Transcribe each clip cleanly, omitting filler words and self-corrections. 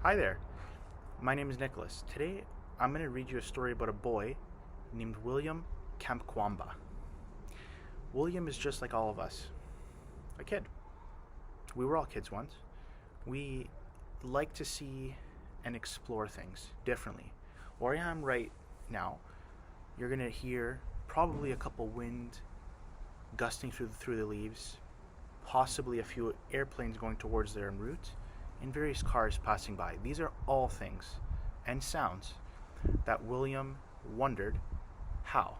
Hi there, my name is Nicholas. Today I'm going to read you a story about a boy named William Kamkwamba. William is just like all of us, a kid. We were all kids once. We like to see and explore things differently. Where I am right now, you're going to hear probably a couple wind gusting through the leaves, possibly a few airplanes going towards their en route, and various cars passing by. These are all things and sounds that William wondered how.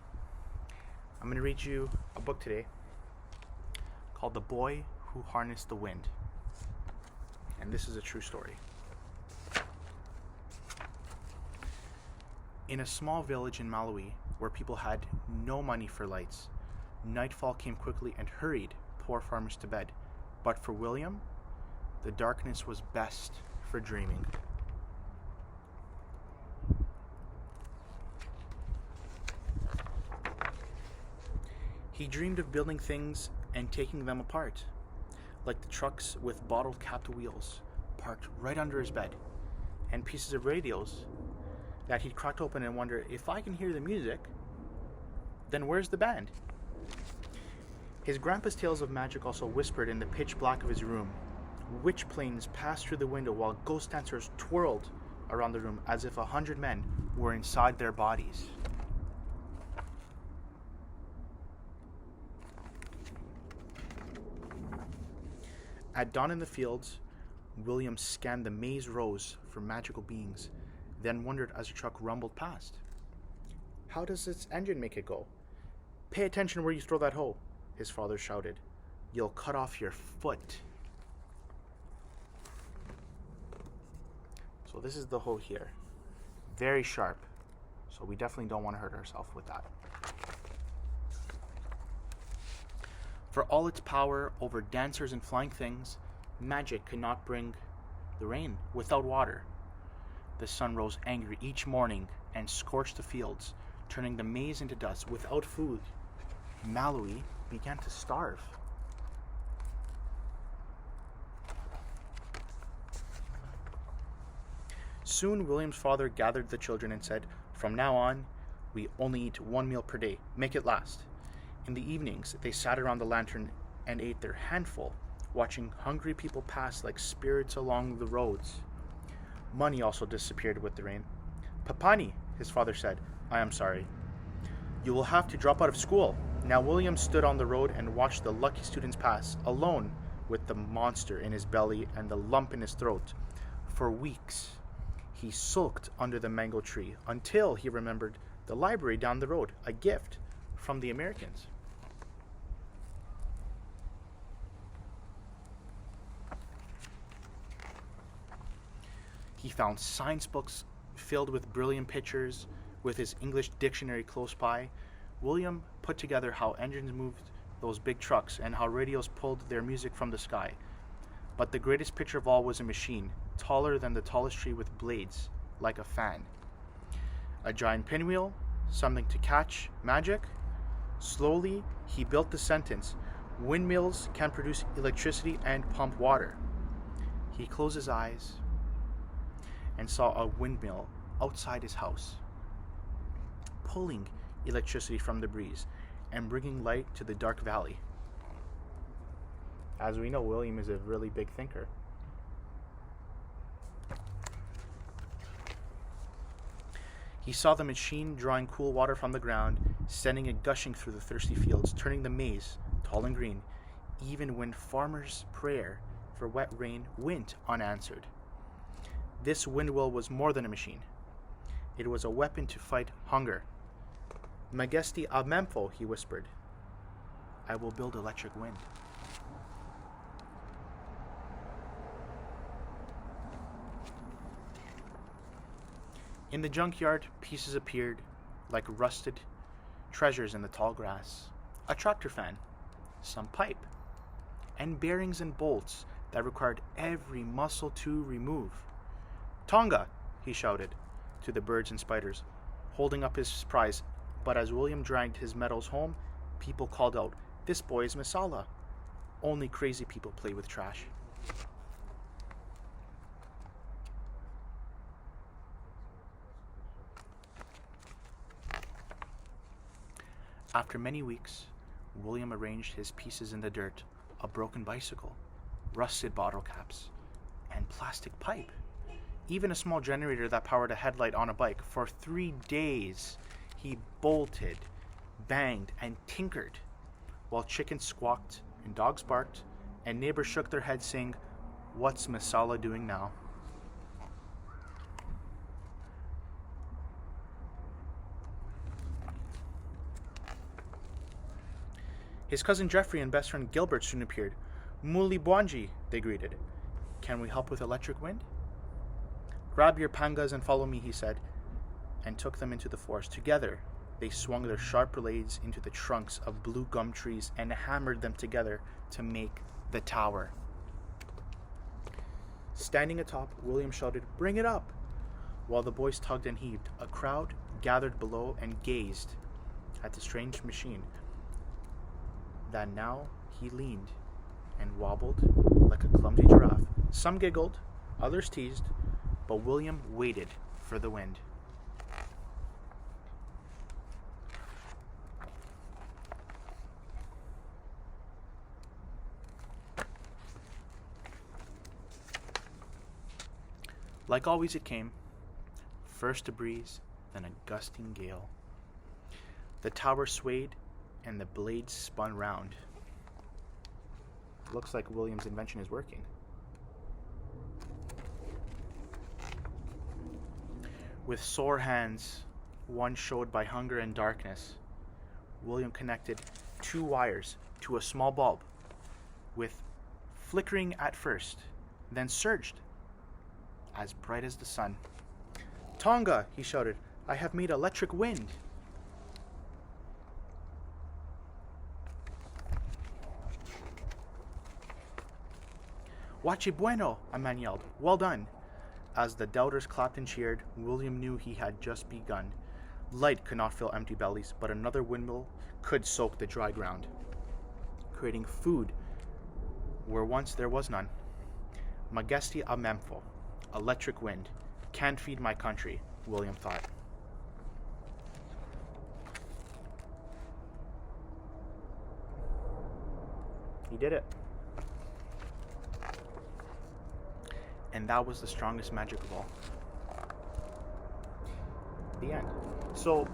I'm going to read you a book today called The Boy Who Harnessed the Wind. And this is a true story. In a small village in Malawi where people had no money for lights, nightfall came quickly and hurried poor farmers to bed. But for William, the darkness was best for dreaming. He dreamed of building things and taking them apart, like the trucks with bottle-capped wheels parked right under his bed, and pieces of radios that he'd cracked open and wonder, if I can hear the music, then where's the band? His grandpa's tales of magic also whispered in the pitch black of his room. Witch planes passed through the window while ghost dancers twirled around the room as if 100 men were inside their bodies. At dawn in the fields, William scanned the maze rows for magical beings, then wondered as a truck rumbled past. How does its engine make it go? Pay attention where you throw that hoe, his father shouted. You'll cut off your foot. So this is the hoe here. Very sharp. So we definitely don't want to hurt ourselves with that. For all its power over dancers and flying things, magic could not bring the rain without water. The sun rose angry each morning and scorched the fields, turning the maize into dust. Without food, Malawi began to starve. Soon William's father gathered the children and said, "From now on, we only eat one meal per day. Make it last." In the evenings, they sat around the lantern and ate their handful, watching hungry people pass like spirits along the roads. Money also disappeared with the rain. "Papani," his father said, "I am sorry. You will have to drop out of school." Now William stood on the road and watched the lucky students pass, alone with the monster in his belly and the lump in his throat. For weeks, he sulked under the mango tree until he remembered the library down the road, a gift from the Americans. He found science books filled with brilliant pictures. With his English dictionary close by, William put together how engines moved those big trucks and how radios pulled their music from the sky. But the greatest picture of all was a machine, taller than the tallest tree with blades, like a fan. A giant pinwheel, something to catch magic. Slowly, he built the sentence, "Windmills can produce electricity and pump water." He closed his eyes and saw a windmill outside his house, pulling electricity from the breeze and bringing light to the dark valley. As we know, William is a really big thinker. He saw the machine drawing cool water from the ground, sending it gushing through the thirsty fields, turning the maize tall and green, even when farmers' prayer for wet rain went unanswered. This windmill was more than a machine. It was a weapon to fight hunger. "Magesti Amempho," he whispered. "I will build electric wind." In the junkyard, pieces appeared like rusted treasures in the tall grass. A tractor fan, some pipe, and bearings and bolts that required every muscle to remove. "Tonga!" he shouted to the birds and spiders, holding up his prize. But as William dragged his metals home, people called out, "This boy is Masala. Only crazy people play with trash." After many weeks, William arranged his pieces in the dirt: a broken bicycle, rusted bottle caps, and plastic pipe. Even a small generator that powered a headlight on a bike. For 3 days, he bolted, banged, and tinkered, while chickens squawked and dogs barked, and neighbors shook their heads saying, "What's Masala doing now?" His cousin Jeffrey and best friend Gilbert soon appeared. "Muli Bwanji," they greeted. "Can we help with electric wind?" "Grab your pangas and follow me," he said, and took them into the forest. Together, they swung their sharp blades into the trunks of blue gum trees and hammered them together to make the tower. Standing atop, William shouted, "Bring it up!" While the boys tugged and heaved, a crowd gathered below and gazed at the strange machine that now he leaned and wobbled like a clumsy giraffe. Some giggled, others teased, but William waited for the wind. Like always, it came. First a breeze, then a gusting gale. The tower swayed and the blades spun round. Looks like William's invention is working. With sore hands, one showed by hunger and darkness, William connected 2 wires to a small bulb, with flickering at first, then surged, as bright as the sun. "Tonga," he shouted, "I have made electric wind." "Wachi bueno," a man yelled. "Well done." As the doubters clapped and cheered, William knew he had just begun. Light could not fill empty bellies, but another windmill could soak the dry ground, creating food where once there was none. Magesti a memfo, electric wind, can't feed my country, William thought. He did it. And that was the strongest magic of all. The end. So,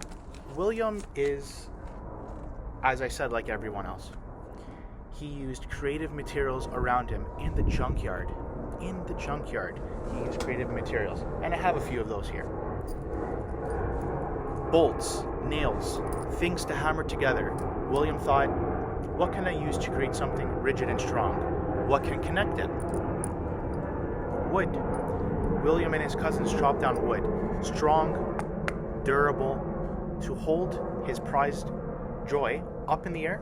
William is, as I said, like everyone else. He used creative materials around him in the junkyard. In the junkyard, he used creative materials. And I have a few of those here. Bolts, nails, things to hammer together. William thought, what can I use to create something rigid and strong? What can connect it? Wood. William and his cousins chopped down wood, strong, durable, to hold his prized joy up in the air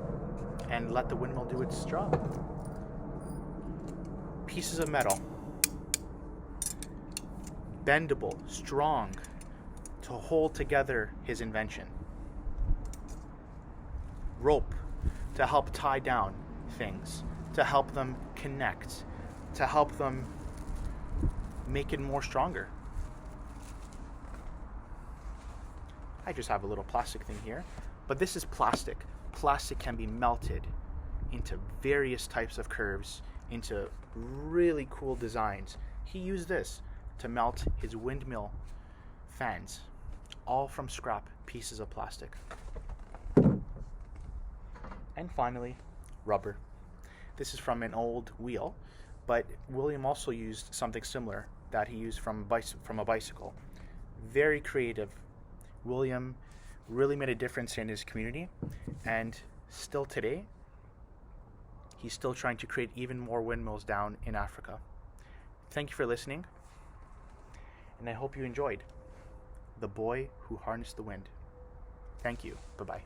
and let the windmill do its job. Pieces of metal, bendable, strong, to hold together his invention. Rope, to help tie down things, to help them connect, to help them make it more stronger. I just have a little plastic thing here, but this is plastic. Plastic can be melted into various types of curves, into really cool designs. He used this to melt his windmill fans, all from scrap pieces of plastic. And finally, rubber. This is from an old wheel, but William also used something similar that he used from a bicycle. Very creative. William really made a difference in his community, and still today, he's still trying to create even more windmills down in Africa. Thank you for listening, and I hope you enjoyed The Boy Who Harnessed the Wind. Thank you. Bye-bye.